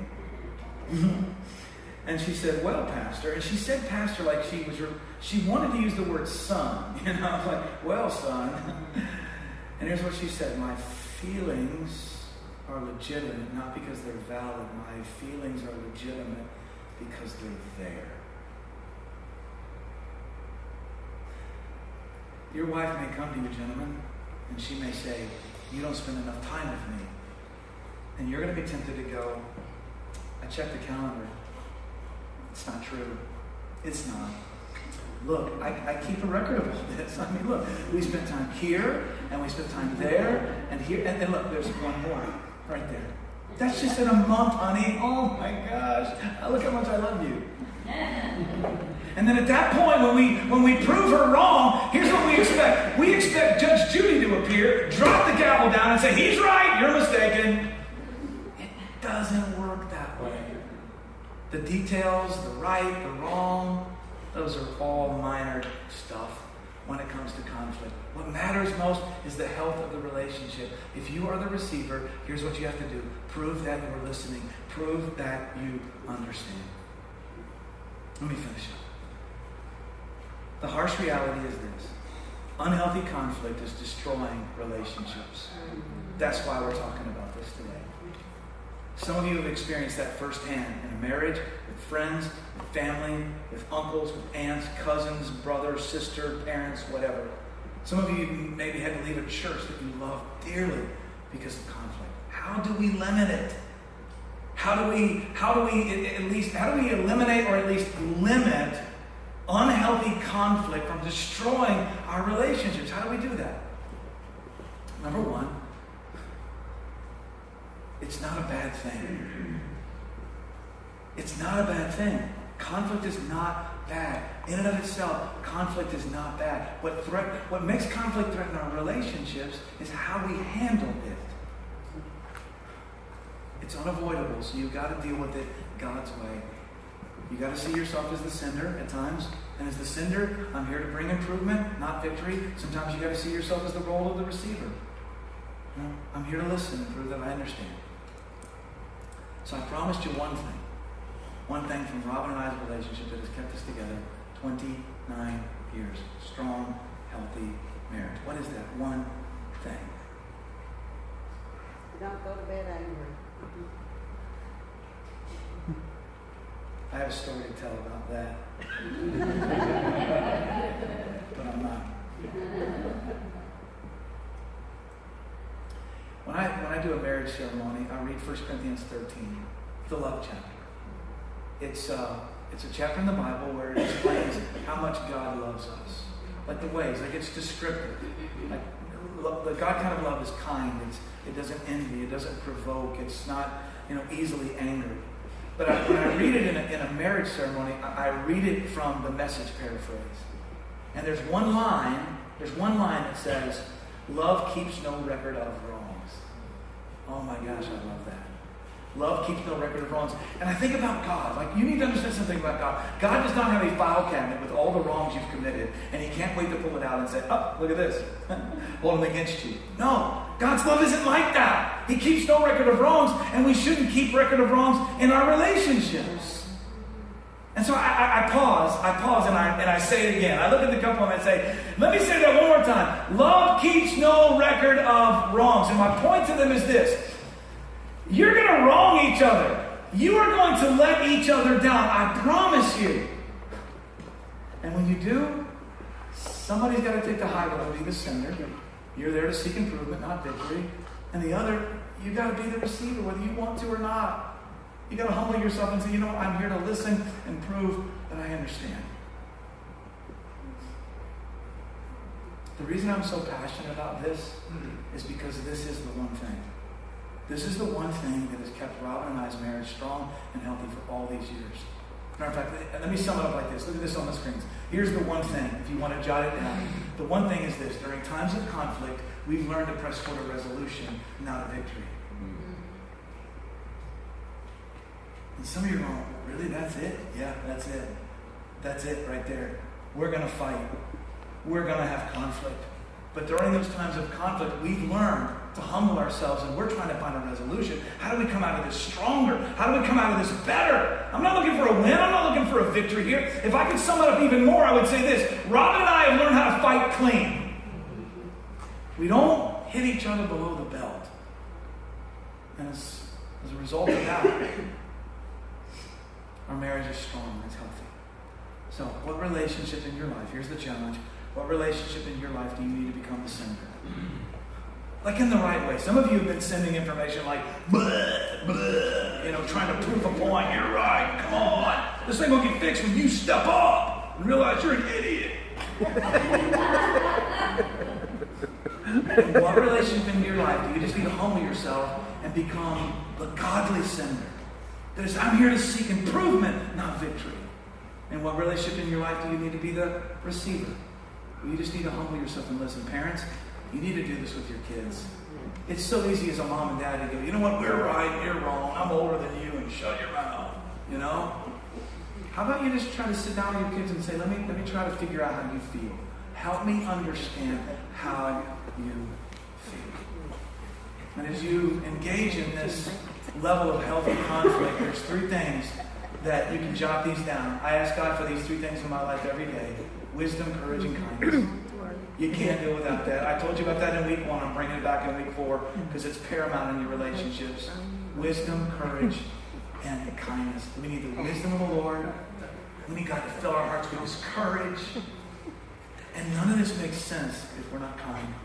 A: And she said, well, Pastor. And she said pastor like she wanted to use the word son. I was like, well, son. And here's what she said. My feelings are legitimate, not because they're valid. My feelings are legitimate because they're there. Your wife may come to you, gentlemen, and she may say, you don't spend enough time with me. And you're going to be tempted to go, I checked the calendar. It's not true. It's not. Look, I keep a record of all this. I mean, look, we spent time here, and we spent time there, and here, and look, there's one more right there. That's just in a month, honey. Oh my gosh. Look how much I love you. And then at that point, when we prove her wrong, here's what we expect. We expect Judge Judy to appear, drop the gavel down, and say, he's right, you're mistaken. It doesn't work that way. The details, the right, the wrong, those are all minor stuff when it comes to conflict. What matters most is the health of the relationship. If you are the receiver, here's what you have to do. Prove that you're listening. Prove that you understand. Let me finish up. The harsh reality is this. Unhealthy conflict is destroying relationships. That's why we're talking about this today. Some of you have experienced that firsthand in a marriage, with friends, with family, with uncles, with aunts, cousins, brothers, sister, parents, whatever. Some of you maybe had to leave a church that you love dearly because of conflict. How do we limit it? How do we eliminate or at least limit unhealthy conflict from destroying our relationships? How do we do that? Number one, it's not a bad thing. It's not a bad thing. Conflict is not bad. In and of itself, conflict is not bad. What makes conflict threaten our relationships is how we handle it. It's unavoidable, so you've got to deal with it God's way. You've got to see yourself as the sender at times. And as the sender, I'm here to bring improvement, not victory. Sometimes you've got to see yourself as the role of the receiver. I'm here to listen and prove that I understand. So I promised you one thing. One thing from Robin and I's relationship that has kept us together 29 years. Strong, healthy marriage. What is that one thing?
C: Don't go to bed angry.
A: I have a story to tell about that. But I'm not. When I do a marriage ceremony, I read 1 Corinthians 13, the love chapter. It's a chapter in the Bible where it explains how much God loves us. Like the ways, like it's descriptive. Like the God kind of love is kind. It doesn't envy. It doesn't provoke. It's not easily angered. But when I read it in a marriage ceremony, I read it from the Message paraphrase. And there's one line that says, love keeps no record of wrongs. Oh my gosh, I love that. Love keeps no record of wrongs. And I think about God. Like, you need to understand something about God. God does not have a file cabinet with all the wrongs you've committed, and he can't wait to pull it out and say, oh, look at this. Hold them against you. No, God's love isn't like that. He keeps no record of wrongs, and we shouldn't keep record of wrongs in our relationships. And so I pause, and I say it again. I look at the couple and I say, let me say that one more time. Love keeps no record of wrongs. And my point to them is this. You're going to wrong each other. You are going to let each other down. I promise you. And when you do, somebody's got to take the high road, be the sender. You're there to seek improvement, not victory. And the other, you got to be the receiver, whether you want to or not. You got to humble yourself and say, you know what, I'm here to listen and prove that I understand. The reason I'm so passionate about this is because this is the one thing. This is the one thing that has kept Robin and I's marriage strong and healthy for all these years. Matter of fact, let me sum it up like this. Look at this on the screens. Here's the one thing, if you want to jot it down. The one thing is this. During times of conflict, we've learned to press toward a resolution, not a victory. And some of you are going, really, that's it? Yeah, that's it. That's it right there. We're going to fight. We're going to have conflict. But during those times of conflict, we've learned to humble ourselves, and we're trying to find a resolution. How do we come out of this stronger? How do we come out of this better? I'm not looking for a win. I'm not looking for a victory here. If I could sum it up even more, I would say this. Robin and I have learned how to fight clean. We don't hit each other below the belt. And as a result of that, our marriage is strong and it's healthy. So, what relationship in your life, here's the challenge, what relationship in your life do you need to become the sender? Like in the right way. Some of you have been sending information like, bleh, bleh, trying to prove a point. You're right, come on. This thing will get fixed when you step up and realize you're an idiot. In what relationship in your life do you just need to humble yourself and become the godly sender? That is, I'm here to seek improvement, not victory. In what relationship in your life do you need to be the receiver? You just need to humble yourself and listen. Parents, you need to do this with your kids. It's so easy as a mom and dad to go, you know what, we're right, you're wrong, I'm older than you, and shut your mouth. How about you just try to sit down with your kids and say, let me try to figure out how you feel. Help me understand how you feel. And as you engage in this level of healthy conflict, there's 3 things that you can jot these down. I ask God for these 3 things in my life every day. Wisdom, courage, and kindness. You can't do without that. I told you about that in week 1. I'm bringing it back in week 4 because it's paramount in your relationships. Wisdom, courage, and kindness. We need the wisdom of the Lord. We need God to fill our hearts with His courage. And none of this makes sense if we're not kind.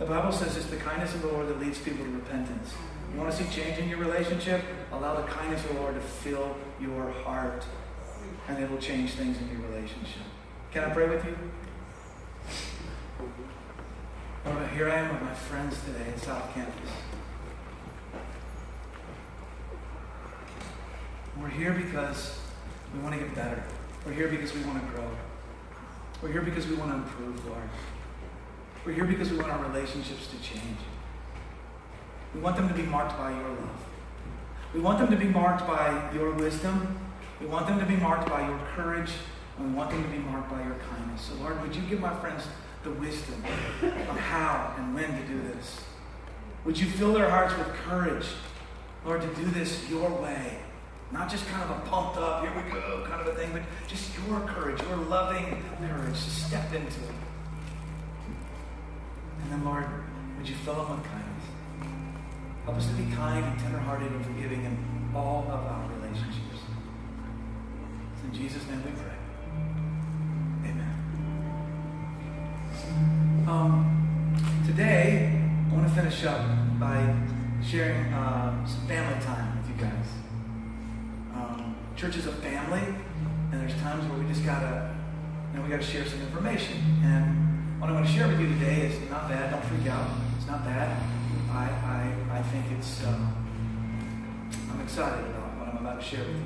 A: The Bible says it's the kindness of the Lord that leads people to repentance. You want to see change in your relationship? Allow the kindness of the Lord to fill your heart. And it will change things in your relationship. Can I pray with you? Lord, here I am with my friends today at South Campus. We're here because we want to get better. We're here because we want to grow. We're here because we want to improve, Lord. We're here because we want our relationships to change. We want them to be marked by your love. We want them to be marked by your wisdom. We want them to be marked by your courage. And we want them to be marked by your kindness. So Lord, would you give my friends the wisdom of how and when to do this? Would you fill their hearts with courage, Lord, to do this your way? Not just kind of a pumped up, here we go kind of a thing, but just your courage, your loving courage to step into it. And then, Lord, would you fill them with kindness? Help us to be kind and tenderhearted and forgiving in all of our relationships. It's in Jesus' name we pray. Today, I want to finish up by sharing some family time with you guys. Church is a family, and there's times where we just gotta share some information. And what I want to share with you today is not bad. Don't freak out. It's not bad. I think it's. I'm excited about what I'm about to share with you.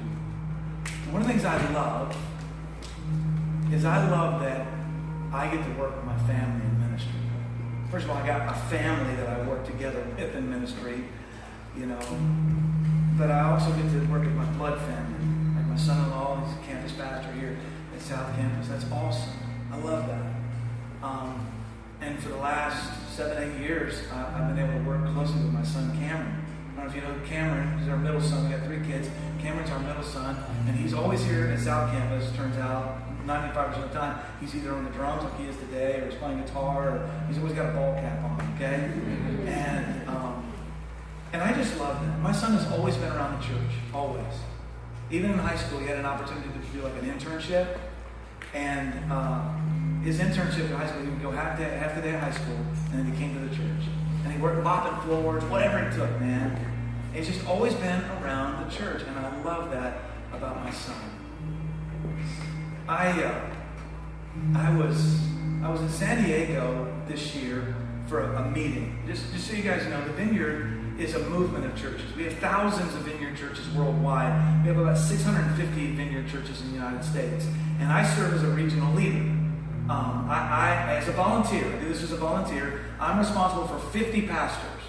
A: And one of the things I love is I love that I get to work with my family in ministry. First of all, I got a family that I work together with in ministry, but I also get to work with my blood family. Like my son-in-law, he's a campus pastor here at South Campus. That's awesome. I love that. And for the last 7-8 years, I've been able to work closely with my son Cameron. I don't know if you know Cameron. He's our middle son. We got 3 kids. Cameron's our middle son, and he's always here at South Campus. Turns out, 95% of the time, he's either on the drums like he is today, or he's playing guitar, or he's always got a ball cap on. Okay, and I just love that. My son has always been around the church, always. Even in high school, he had an opportunity to do like an internship, and his internship in high school, he would go half the day of high school, and then he came to the church. And he worked mopping floors, whatever it took, man. He's just always been around the church, and I love that about my son. I was in San Diego this year for a meeting. Just so you guys know, the Vineyard is a movement of churches. We have thousands of Vineyard churches worldwide. We have about 650 Vineyard churches in the United States. And I serve as a regional leader. As a volunteer, I do this as a volunteer, I'm responsible for 50 pastors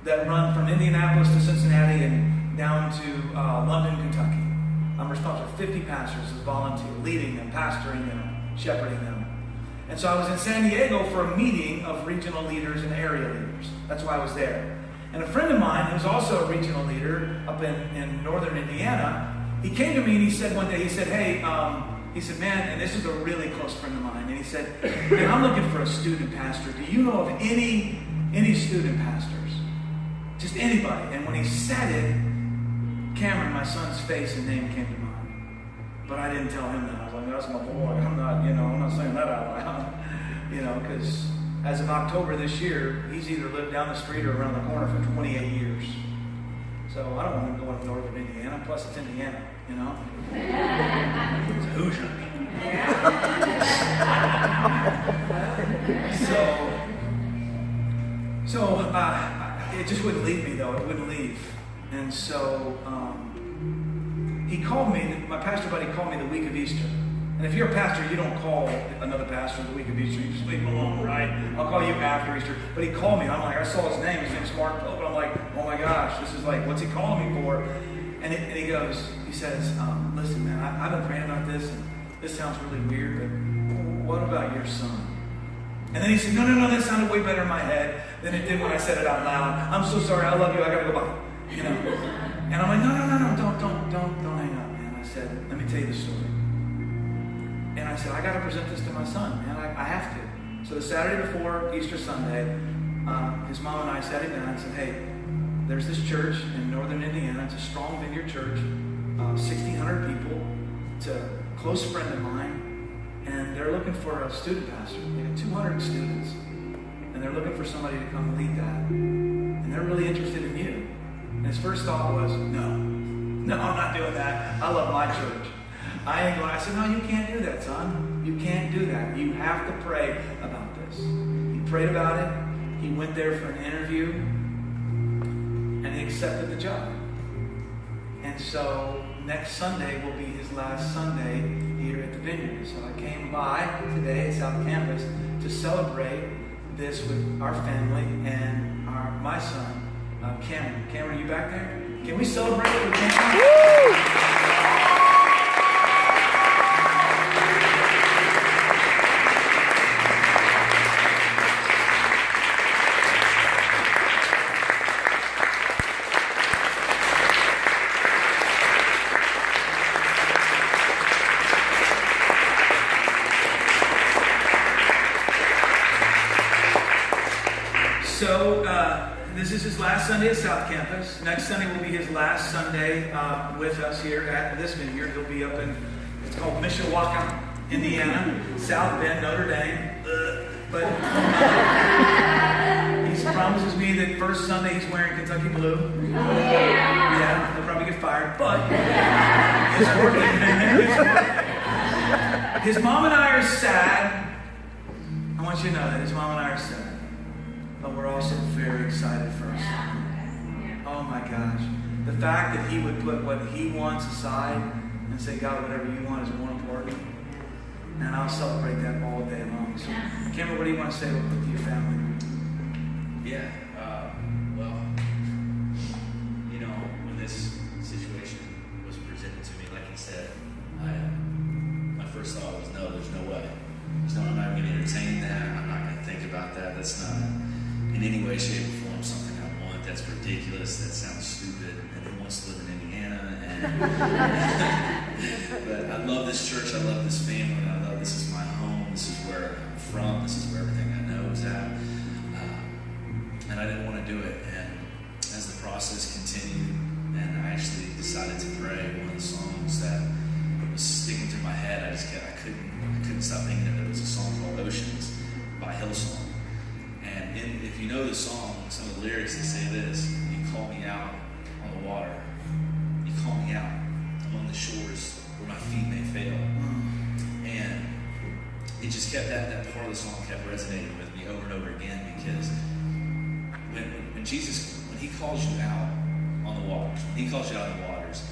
A: that run from Indianapolis to Cincinnati and down to London, Kentucky. I'm responsible for 50 pastors as a volunteer, leading them, pastoring them, shepherding them. And so I was in San Diego for a meeting of regional leaders and area leaders. That's why I was there. And a friend of mine, who's also a regional leader up in northern Indiana, he came to me and he said one day, he said, hey, he said, man, and this is a really close friend of mine, and he said, man, I'm looking for a student pastor. Do you know of any student pastors? Just anybody. And when he said it, Cameron, my son's face and name came to mind. But I didn't tell him that. I was like, that's my boy. I'm not saying that out loud. Because as of October this year, he's either lived down the street or around the corner for 28 years. So I don't want him going to northern Indiana. Plus, it's Indiana, It's Hoosier. So it just wouldn't leave me, though. It wouldn't leave. And so he called me, my pastor buddy called me the week of Easter. And if you're a pastor, you don't call another pastor the week of Easter. You just leave him alone, right? I'll call you after Easter. But he called me. I'm like, I saw his name. His name's Mark Pope. And I'm like, oh my gosh, this is like, what's he calling me for? And he says, listen, man, I've been praying about this. And this sounds really weird, but what about your son? And then he said, no, that sounded way better in my head than it did when I said it out loud. I'm so sorry. I love you. I got to go bye. And I'm like, no, don't hang up, man. I said, let me tell you the story. And I said, I got to present this to my son, man. I have to. So the Saturday before Easter Sunday, his mom and I sat him down and said, hey, there's this church in northern Indiana. It's a strong Vineyard church, 1,600 people. It's a close friend of mine. And they're looking for a student pastor. They got 200 students. And they're looking for somebody to come lead that. And they're really interested in you. And his first thought was, no, I'm not doing that. I love my church. I ain't going. I said, no, you can't do that, son. You can't do that. You have to pray about this. He prayed about it. He went there for an interview. And he accepted the job. And so next Sunday will be his last Sunday here at the Vineyard. So I came by today at South Campus to celebrate this with our family and my son, Cameron. Cameron, you back there? Can we celebrate it with Cameron? Woo! So this is his last Sunday at South Campus. Next Sunday will be his last Sunday with us here at this Vineyard. He'll be up in, it's called Mishawaka, Indiana, South Bend, Notre Dame. But he promises me that first Sunday he's wearing Kentucky blue. Yeah, he'll probably get fired, but it's working. It's working. His mom and I are sad. I want you to know that his mom and I are sad. But we're also very excited for our son. Oh my gosh. The fact that he would put what he wants aside and say, God, whatever you want is more important. And I'll celebrate that all day long. So, Cameron, what do you want to say real quick to your family?
C: Yeah, well, you know, when this situation was presented to me, like you said, my first thought was, no, there's no way. I'm not going to entertain that. I'm not going to think about that. That's not in any way, shape, or form something I want. That's ridiculous. That sounds stupid. And who wants to live in Indiana? But I love this church. I love this family. This is my home. This is where I'm from. This is where everything I know is at. And I didn't want to do it. And as the process continued, and I actually decided to pray, one of the songs that was sticking through my head, I couldn't stop thinking of it. It was a song called Oceans by Hillsong. And if you know the song, some of the lyrics, they say this: you call me out on the water. You call me out among the shores where my feet may fail. And it just kept, that part of the song kept resonating with me over and over again, because when Jesus, when he calls you out on the waters, when he calls you out on the waters,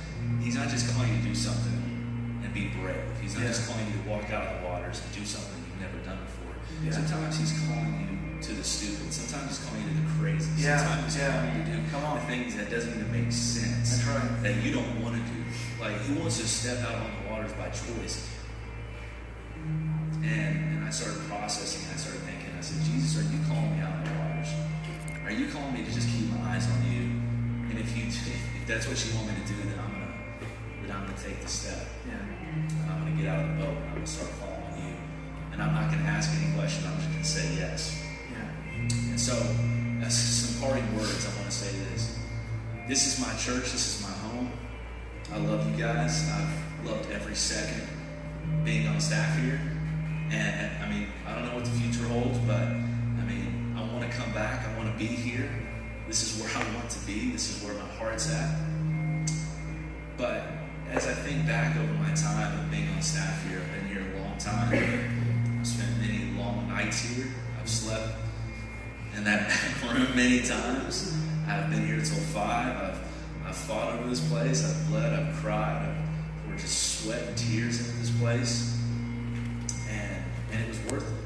C: he's not just calling you to do something and be brave. He's not just calling you to walk out of the waters and do something you've never done before. Yeah. Sometimes he's calling you to the stupid. Sometimes he's calling you to the crazy. Sometimes he's calling you to do the things that doesn't even make sense.
A: That's right.
C: That you don't want to do. Like, he wants to step out on the waters by choice. And I started processing. I started thinking. I said, Jesus, are you calling me out on the waters? Are you calling me to just keep my eyes on you? And if that's what you want me to do, then I'm gonna take the step. Yeah. And I'm gonna get out of the boat. And I'm gonna start following you. And I'm not gonna ask any questions. I'm just gonna say yes. Yeah. And so, as some parting words, I want to say this. This is my church. This is my home. I love you guys. I've loved every second being on staff here. And I mean, I don't know what the future holds, but I mean, I want to come back. I want to be here. This is where I want to be. This is where my heart's at. But as I think back over my time of being on staff here, I've been here a long time. I've spent many long nights here. I've slept in that room many times. I've been here till 5. I've fought over this place. I've bled. I've cried. I've poured just sweat and tears into this place. And it was worth it.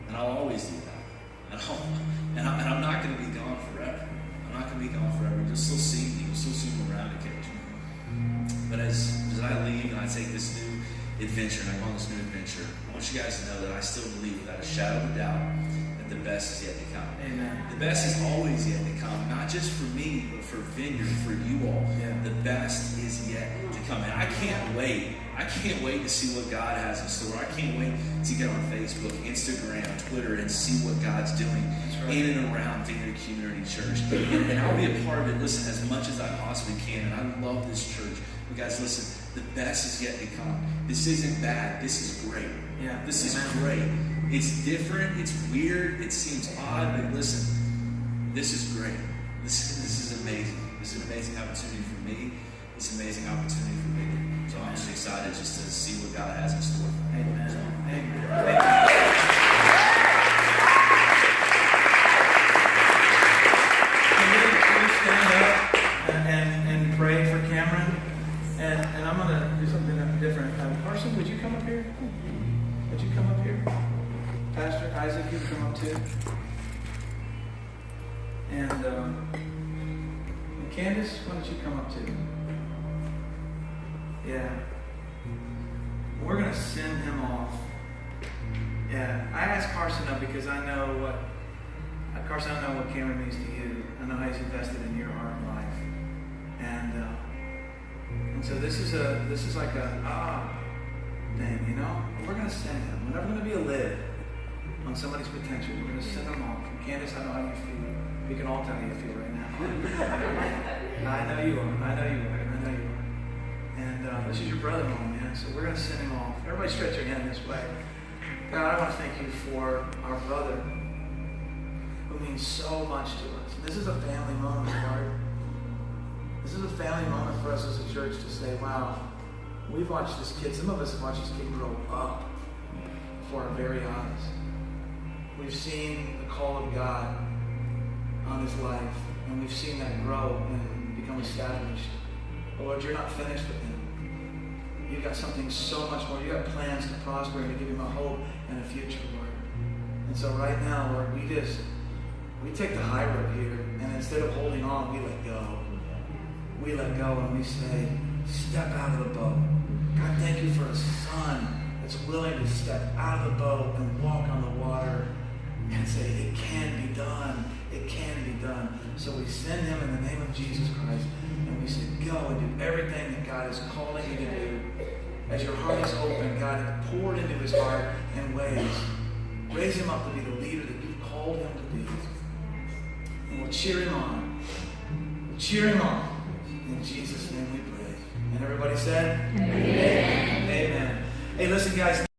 C: And I'll always do that. And I'm not going to be gone forever. I'm not going to be gone forever. You'll still see me. You'll still see me around occasionally. But as I leave and I take this new adventure, and I go on this new adventure, I want you guys to know that I still believe, without a shadow of a doubt, that the best is yet to come. Amen. The best is always yet to come, not just for me, but for Vineyard, for you all. Yeah. The best is yet to come. And I can't wait. I can't wait to see what God has in store. I can't wait to get on Facebook, Instagram, Twitter, and see what God's doing in and around Vineyard Community Church. And I'll be a part of it, listen, as much as I possibly can. And I love this church. But guys, listen, the best is yet to come. This isn't bad. This is great. Yeah. This is great. It's different. It's weird. It seems odd. But listen, this is great. This is amazing. This is an amazing opportunity for me. It's an amazing opportunity for me. So I'm just excited just to see what God has in store.
A: Amen.
C: So,
A: Amen. Can you stand up and pray for Cameron? And I'm going to do something different. Carson, would you come up here? Would you come up here? Pastor Isaac, you come up too. And Candace, why don't you come up too? Yeah. We're going to send him off. Yeah. I asked Carson up because I know what Cameron means to you. I know how he's invested in your heart and life. And so this is like a thing, you know? We're going to send him. We're never going to be a lid on somebody's potential. We're going to send them off. And Candace, I know how you feel. We can all tell how you feel right now. I know you are. I know you are. And this is your brother-in-law, man. So we're going to send him off. Everybody stretch your hand this way. God, I want to thank you for our brother who means so much to us. This is a family moment, Lord. This is a family moment for us as a church to say, wow, we've watched this kid, some of us have watched this kid grow up before our very eyes. We've seen the call of God on his life, and we've seen that grow and become established. But Lord, you're not finished with him. You've got something so much more. You've got plans to prosper and to give him a hope and a future, Lord. And so right now, Lord, we take the high road here, and instead of holding on, we let go. We let go and we say, step out of the boat. God, thank you for a son that's willing to step out of the boat and walk on the water and say, it can be done. It can be done. So we send him in the name of Jesus Christ, and we say, go and do everything that God is calling you to do. As your heart is open, God, pour into his heart in ways. Raise him up to be the leader that you've called him to be. And we'll cheer him on. We'll cheer him on. In Jesus' name we pray. And everybody said, Amen. Amen. Hey, listen, guys.